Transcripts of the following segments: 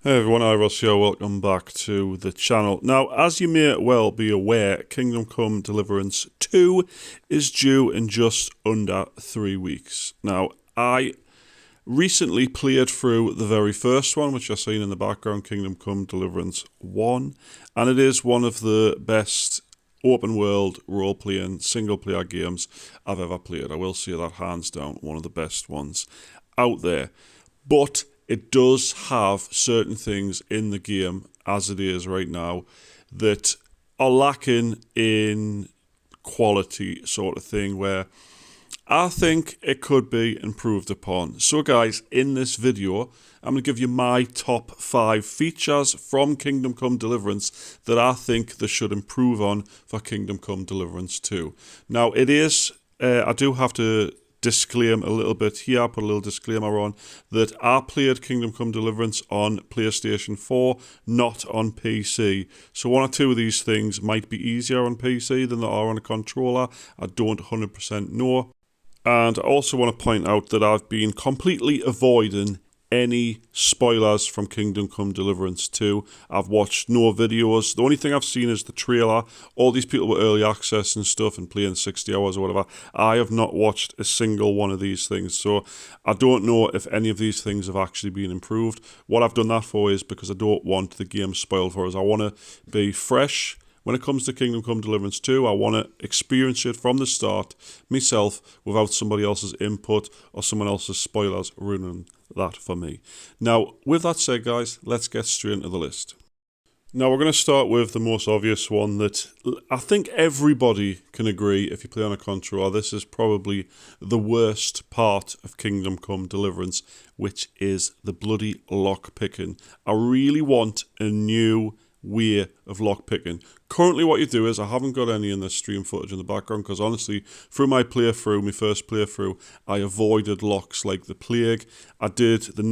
Hey everyone, iRoss here, welcome back to the channel. Now, as you may well be aware, Kingdom Come Deliverance 2 is due in just under 3 weeks. Now, I recently played through the very first one, which you're seeing in the background, Kingdom Come Deliverance 1, and it is one of the best open world role-playing single-player games I've ever played. I will say that hands down, one of the best ones out there. But it does have certain things in the game, as it is right now, that are lacking in quality sort of thing, where I think it could be improved upon. So guys, in this video, I'm going to give you my top 5 features from Kingdom Come Deliverance that I think they should improve on for Kingdom Come Deliverance 2. Now, it is, I do have to disclaim a little bit here, put a little disclaimer on, that I played Kingdom Come Deliverance on PlayStation 4, not on PC. So one or two of these things might be easier on PC than they are on a controller. I don't 100% know. And I also want to point out that I've been completely avoiding any spoilers from Kingdom Come Deliverance 2. I've watched no videos. The only thing I've seen is the trailer. All these people with early access and stuff and playing 60 hours or whatever. I have not watched a single one of these things. So I don't know if any of these things have actually been improved. What I've done that for is because I don't want the game spoiled for us. I want to be fresh. When it comes to Kingdom Come Deliverance 2, I want to experience it from the start myself without somebody else's input or someone else's spoilers ruining that for me. Now, with that said, guys, let's get straight into the list. Now, we're going to start with the most obvious one that I think everybody can agree, if you play on a controller, this is probably the worst part of Kingdom Come Deliverance, which is the bloody lock picking. I really want a new way of lock picking. Currently what you do is, I haven't got any in the stream footage in the background because honestly through my playthrough, my first playthrough, I avoided locks like the plague. I did the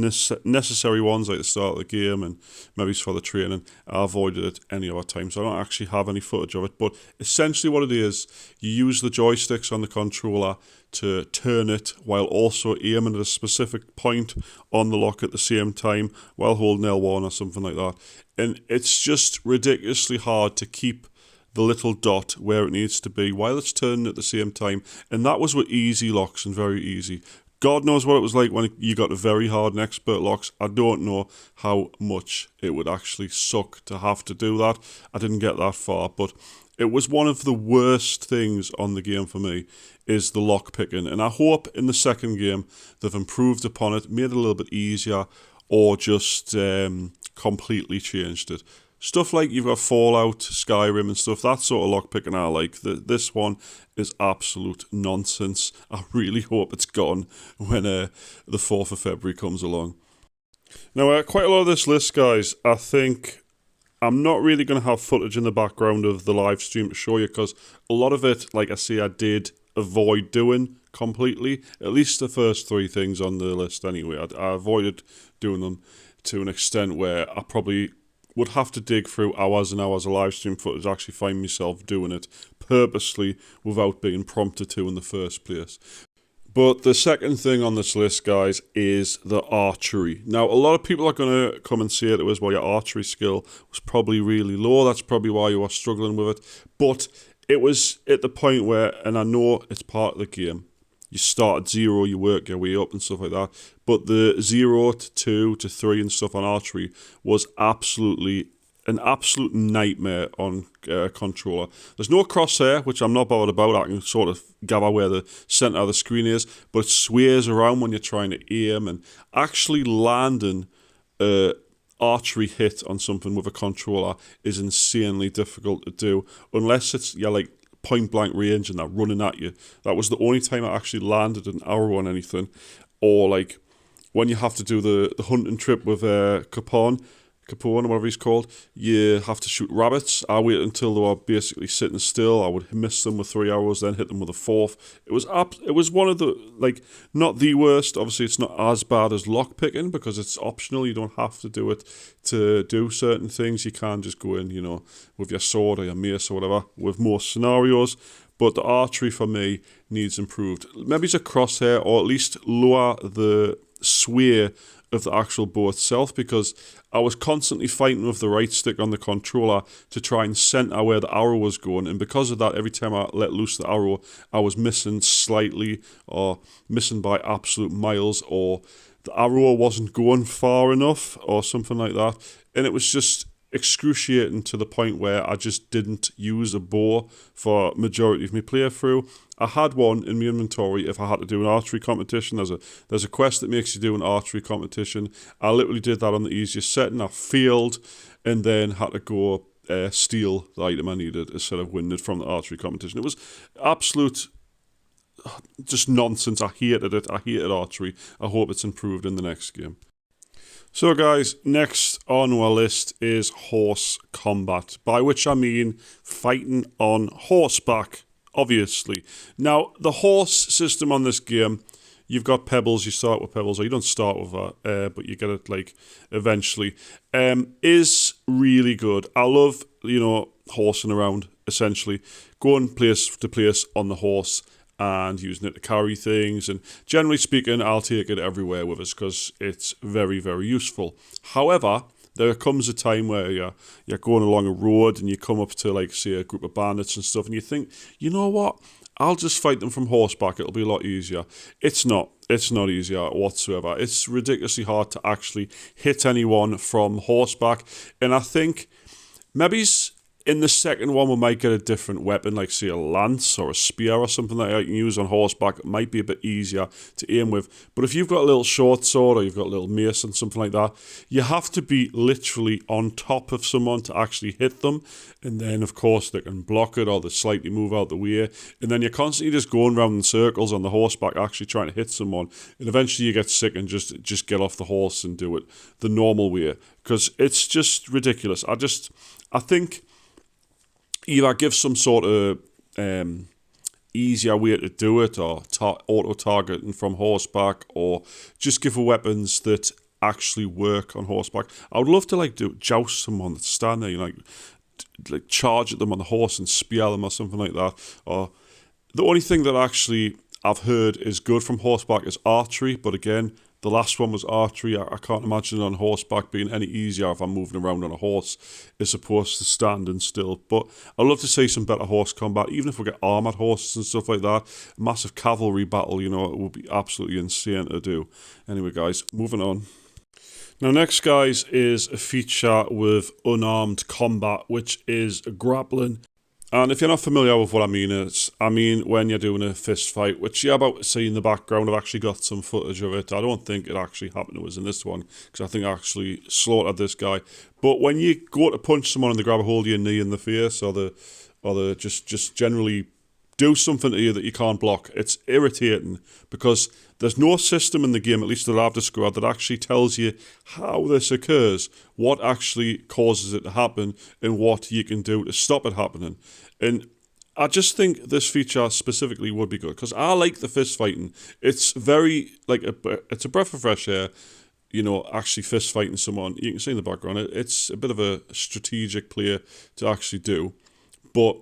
necessary ones like the start of the game and maybe for the training. I avoided it any other time, so I don't actually have any footage of it. But essentially what it is, you use the joysticks on the controller to turn it while also aiming at a specific point on the lock at the same time while holding L1 or something like that. And it's just ridiculously hard to keep the little dot where it needs to be while it's turning at the same time. And that was with easy locks and very easy. God knows what it was like when you got to very hard and expert locks. I don't know how much it would actually suck to have to do that. I didn't get that far, but it was one of the worst things on the game for me, is the lock picking. And I hope in the second game they've improved upon it, made it a little bit easier, or just completely changed it. Stuff like you've got Fallout, Skyrim and stuff, that sort of lockpicking I like. This one is absolute nonsense. I really hope it's gone when the 4th of February comes along. Now, quite a lot of this list, guys, I think I'm not really going to have footage in the background of the live stream to show you because a lot of it, like I say, I did avoid doing completely. At least the first 3 things on the list anyway. I avoided doing them to an extent where I probably would have to dig through hours and hours of live stream footage to actually find myself doing it purposely without being prompted to in the first place. But the second thing on this list, guys, is the archery. Now, a lot of people are going to come and say it was, well, your archery skill was probably really low. That's probably why you were struggling with it. But it was at the point where, and I know it's part of the game, you start at 0, you work your way up and stuff like that. But the 0 to 2 to 3 and stuff on archery was an absolute nightmare on controller. There's no crosshair, which I'm not bothered about. I can sort of gather where the centre of the screen is, but it sways around when you're trying to aim, and actually landing a archery hit on something with a controller is insanely difficult to do, unless it's like point blank range and they're running at you. That was the only time I actually landed an arrow on anything. Or like when you have to do the hunting trip with Capone or whatever he's called, you have to shoot rabbits. I waited until they were basically sitting still. I would miss them with 3 arrows, then hit them with a 4th. It was one of the, like, not the worst. Obviously, it's not as bad as lockpicking because it's optional. You don't have to do it to do certain things. You can just go in, with your sword or your mace or whatever with most scenarios. But the archery for me needs improved. Maybe it's a crosshair, or at least lower the sway of the actual bow itself, because I was constantly fighting with the right stick on the controller to try and center where the arrow was going, and because of that, every time I let loose the arrow, I was missing slightly, or missing by absolute miles, or the arrow wasn't going far enough, or something like that, and it was just excruciating to the point where I just didn't use a bow for majority of my playthrough. I had one in my inventory if I had to do an archery competition. There's a quest that makes you do an archery competition. I literally did that on the easiest setting. I failed and then had to go steal the item I needed instead of winning it from the archery competition. It was absolute just nonsense. I hated it. I hated archery. I hope it's improved in the next game. So guys, next on our list is horse combat, by which I mean fighting on horseback, obviously. Now, the horse system on this game, you've got pebbles, you start with pebbles, or you don't start with that, but you get it like eventually, is really good. I love, horsing around, essentially, going place to place on the horse and using it to carry things, and generally speaking, I'll take it everywhere with us because it's very, very useful. However, there comes a time where you're going along a road and you come up to, like, say, a group of bandits and stuff, and you think, you know what, I'll just fight them from horseback, it'll be a lot easier. It's not easier whatsoever. It's ridiculously hard to actually hit anyone from horseback, and I think maybe in the second one, we might get a different weapon, like, say, a lance or a spear or something that I can use on horseback. It might be a bit easier to aim with. But if you've got a little short sword or you've got a little mace and something like that, you have to be literally on top of someone to actually hit them. And then, of course, they can block it or they slightly move out the way. And then you're constantly just going around in circles on the horseback, actually trying to hit someone. And eventually you get sick and just get off the horse and do it the normal way. Because it's just ridiculous. I think either give some sort of easier way to do it, or auto-targeting from horseback, or just give weapons that actually work on horseback. I would love to joust someone that's standing there, like charge at them on the horse and spear them or something like that. Or the only thing that actually I've heard is good from horseback is archery, but again, the last one was archery. I can't imagine on horseback being any easier if I'm moving around on a horse as opposed to standing still. But I'd love to see some better horse combat, even if we get armoured horses and stuff like that. A massive cavalry battle, it would be absolutely insane to do. Anyway, guys, moving on. Now, next, guys, is a feature with unarmed combat, which is grappling. And if you're not familiar with what I mean when you're doing a fist fight, which you're about to see in the background, I've actually got some footage of it. I don't think it actually happened to us in this one, because I think I actually slaughtered this guy. But when you go to punch someone and they grab a hold of your knee in the face, or they just generally do something to you that you can't block, it's irritating, because there's no system in the game, at least that I've discovered, that actually tells you how this occurs, what actually causes it to happen, and what you can do to stop it happening. And I just think this feature specifically would be good, because I like the fist fighting. It's very, it's a breath of fresh air, actually fist fighting someone. You can see in the background, it's a bit of a strategic play to actually do. But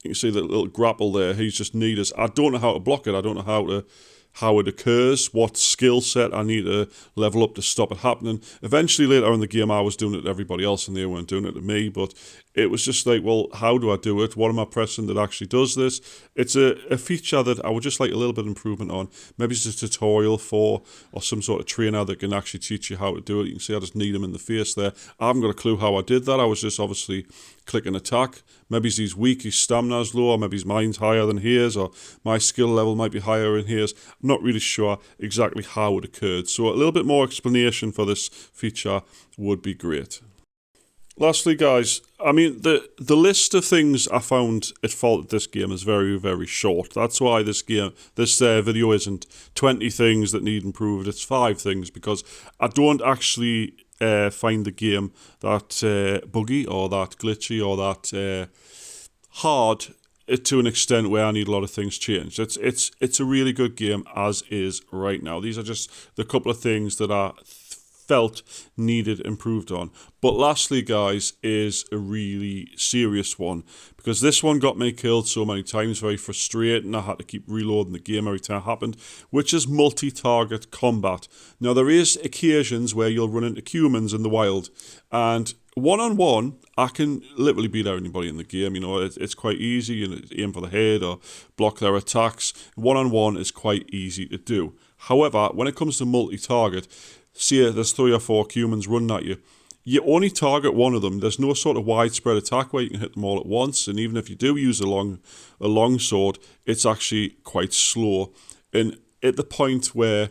you can see the little grapple there, he's just need us. I don't know how to block it. I don't know how it occurs, what skill set I need to level up to stop it happening. Eventually, later in the game, I was doing it to everybody else and they weren't doing it to me, but it was just like, well, how do I do it? What am I pressing that actually does this? It's a feature that I would just like a little bit of improvement on. Maybe it's a tutorial or some sort of trainer that can actually teach you how to do it. You can see I just need him in the face there. I haven't got a clue how I did that. I was just obviously clicking attack. Maybe he's weak, his stamina's low, or maybe his mind's higher than his, or my skill level might be higher than his. I'm not really sure exactly how it occurred. So a little bit more explanation for this feature would be great. Lastly, guys, the list of things I found at fault at this game is very, very short. That's why this video isn't 20 things that need improved. It's 5 things, because I don't actually find the game that buggy or that glitchy or that hard to an extent where I need a lot of things changed. It's a really good game as is right now. These are just the couple of things that I felt needed improved on. But lastly, guys, is a really serious one, because this one got me killed so many times, very frustrating. I had to keep reloading the game every time it happened, which is multi-target combat. Now, there is occasions where you'll run into humans in the wild, and one-on-one, I can literally beat anybody in the game. You know, it's quite easy. You know, aim for the head or block their attacks. One-on-one is quite easy to do. However, when it comes to multi-target, see, there's 3 or 4 humans running at you. You only target one of them. There's no sort of widespread attack where you can hit them all at once. And even if you do use a long sword, it's actually quite slow. And at the point where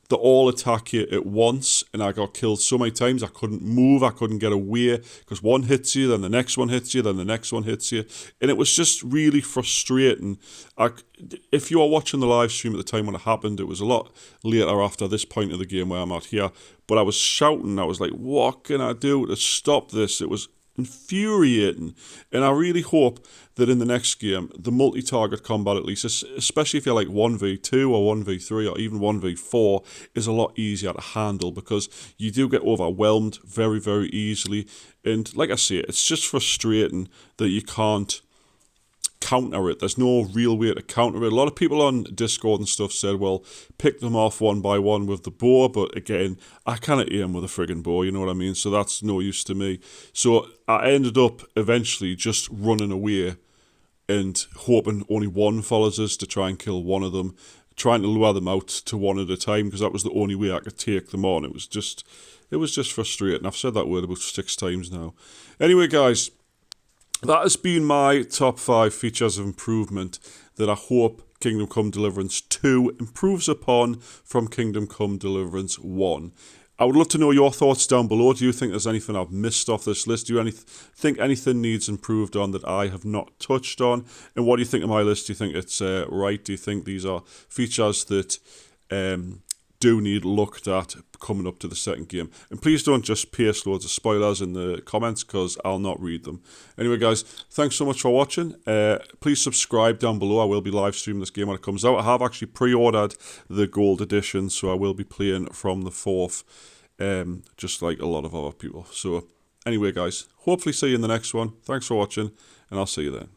they all attack you at once, and I got killed so many times I couldn't move, I couldn't get away, because one hits you, then the next one hits you, then the next one hits you, and it was just really frustrating. If you are watching the live stream at the time when it happened, it was a lot later after this point of the game where I'm at here, but I was shouting, I was like, what can I do to stop this? It was infuriating, and I really hope that in the next game, the multi-target combat, at least, especially if you're like 1v2 or 1v3 or even 1v4, is a lot easier to handle, because you do get overwhelmed very, very easily. And like I say, it's just frustrating that you can't counter it. There's no real way to counter it. A lot of people on Discord and stuff said, well, pick them off one by one with the bow, but again, I cannot aim with a friggin' bow, you know what I mean? So that's no use to me. So I ended up eventually just running away and hoping only one follows us to try and kill one of them, trying to lure them out to one at a time, because that was the only way I could take them on. It was just frustrating. I've said that word about 6 times now. Anyway, guys, that has been my top 5 features of improvement that I hope Kingdom Come Deliverance 2 improves upon from Kingdom Come Deliverance 1. I would love to know your thoughts down below. Do you think there's anything I've missed off this list? Do you think anything needs improved on that I have not touched on? And what do you think of my list? Do you think it's right? Do you think these are features that do need looked at coming up to the second game? And please don't just paste loads of spoilers in the comments, because I'll not read them. Anyway, guys, thanks so much for watching. Please subscribe down below. I will be live streaming this game when it comes out. I have actually pre-ordered the gold edition, so I will be playing from the 4th, just like a lot of other people. So anyway, guys, hopefully see you in the next one. Thanks for watching, and I'll see you then.